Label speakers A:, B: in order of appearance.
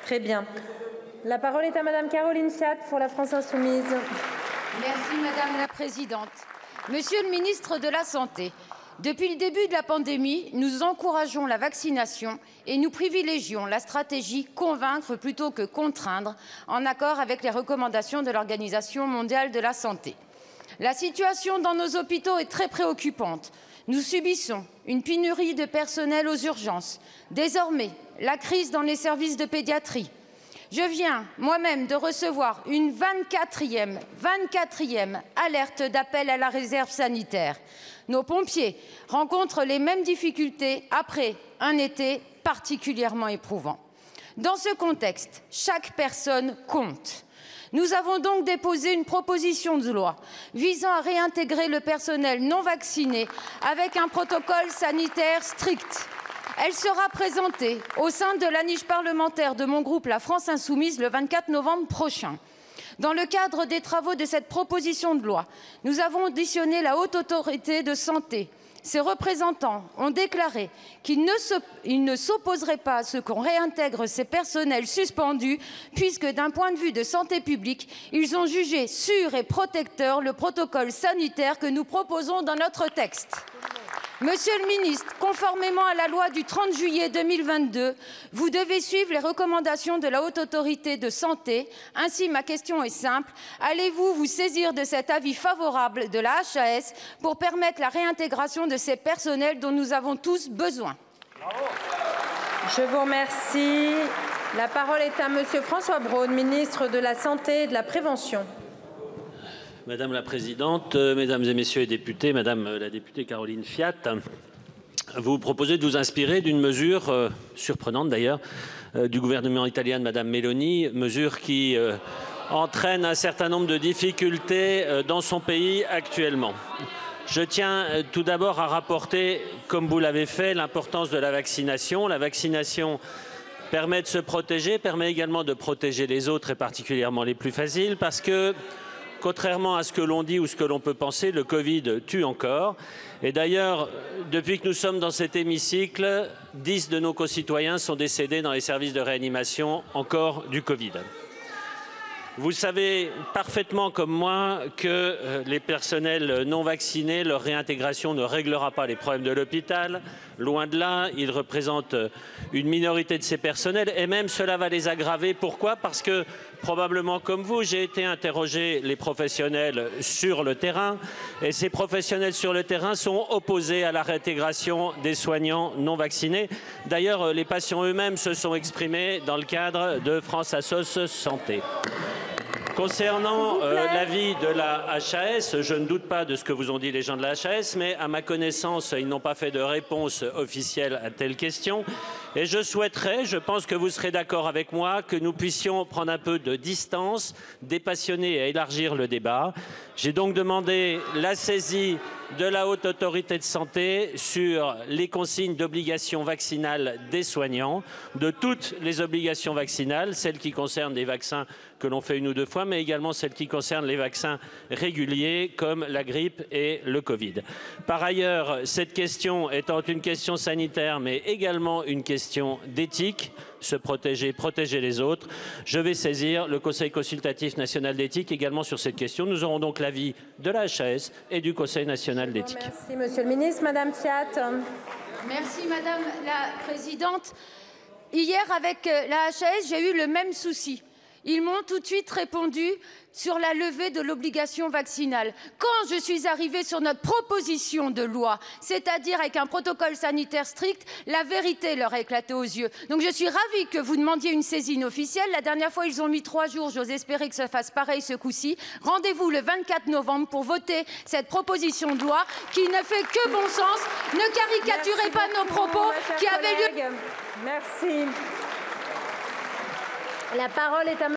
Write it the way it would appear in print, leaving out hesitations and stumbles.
A: Très bien. La parole est à Madame Caroline Fiat pour la France Insoumise.
B: Merci Madame la Présidente. Monsieur le ministre de la Santé, depuis le début de la pandémie, nous encourageons la vaccination et nous privilégions la stratégie convaincre plutôt que contraindre, en accord avec les recommandations de l'Organisation mondiale de la santé. La situation dans nos hôpitaux est très préoccupante. Nous subissons une pénurie de personnel aux urgences. Désormais, la crise dans les services de pédiatrie. Je viens moi-même de recevoir une 24e alerte d'appel à la réserve sanitaire. Nos pompiers rencontrent les mêmes difficultés après un été particulièrement éprouvant. Dans ce contexte, chaque personne compte. Nous avons donc déposé une proposition de loi visant à réintégrer le personnel non vacciné avec un protocole sanitaire strict. Elle sera présentée au sein de la niche parlementaire de mon groupe La France Insoumise le 24 novembre prochain. Dans le cadre des travaux de cette proposition de loi, nous avons auditionné la Haute Autorité de Santé. Ses représentants ont déclaré qu'ils ne s'opposeraient pas à ce qu'on réintègre ces personnels suspendus, puisque d'un point de vue de santé publique, ils ont jugé sûr et protecteur le protocole sanitaire que nous proposons dans notre texte. Monsieur le ministre, conformément à la loi du 30 juillet 2022, vous devez suivre les recommandations de la Haute Autorité de Santé. Ainsi, ma question est simple. Allez-vous vous saisir de cet avis favorable de la HAS pour permettre la réintégration de ces personnels dont nous avons tous besoin?
A: Je vous remercie. La parole est à Monsieur François Braun, ministre de la Santé et de la Prévention.
C: Madame la Présidente, Mesdames et Messieurs les députés, Madame la députée Caroline Fiat, vous proposez de vous inspirer d'une mesure surprenante d'ailleurs du gouvernement italien de Madame Meloni, mesure qui entraîne un certain nombre de difficultés dans son pays actuellement. Je tiens tout d'abord à rapporter, comme vous l'avez fait, l'importance de la vaccination. La vaccination permet de se protéger, permet également de protéger les autres et particulièrement les plus fragiles parce que contrairement à ce que l'on dit ou ce que l'on peut penser, le Covid tue encore. Et d'ailleurs, depuis que nous sommes dans cet hémicycle, 10 de nos concitoyens sont décédés dans les services de réanimation encore du Covid. Vous savez parfaitement comme moi que les personnels non vaccinés, leur réintégration ne réglera pas les problèmes de l'hôpital. Loin de là, ils représentent une minorité de ces personnels et même cela va les aggraver. Pourquoi? Parce que probablement comme vous, j'ai été interroger les professionnels sur le terrain et ces professionnels sur le terrain sont opposés à la réintégration des soignants non vaccinés. D'ailleurs, les patients eux-mêmes se sont exprimés dans le cadre de France Assos Santé. Concernant l'avis de la HAS, je ne doute pas de ce que vous ont dit les gens de la HAS, mais à ma connaissance, ils n'ont pas fait de réponse officielle à telle question. Et je souhaiterais, je pense que vous serez d'accord avec moi, que nous puissions prendre un peu de distance, dépassionner et élargir le débat. J'ai donc demandé la saisie de la Haute Autorité de Santé sur les consignes d'obligation vaccinale des soignants, de toutes les obligations vaccinales, celles qui concernent les vaccins que l'on fait 1 ou 2 fois, mais également celles qui concernent les vaccins réguliers comme la grippe et le Covid. Par ailleurs, cette question étant une question sanitaire, mais également une question d'éthique, se protéger, protéger les autres, je vais saisir le Conseil consultatif national d'éthique également sur cette question. Nous aurons donc l'avis de la HAS et du Conseil national d'éthique.
A: Merci Monsieur le ministre. Madame Fiat.
B: Merci Madame la Présidente. Hier avec la HAS, j'ai eu le même souci. Ils m'ont tout de suite répondu sur la levée de l'obligation vaccinale. Quand je suis arrivée sur notre proposition de loi, c'est-à-dire avec un protocole sanitaire strict, la vérité leur a éclaté aux yeux. Donc je suis ravie que vous demandiez une saisine officielle. La dernière fois, ils ont mis 3 jours. J'ose espérer que ça fasse pareil ce coup-ci. Rendez-vous le 24 novembre pour voter cette proposition de loi qui ne fait que bon sens. Ne caricaturez pas nos propos qui avaient lieu.
A: Merci. La parole est à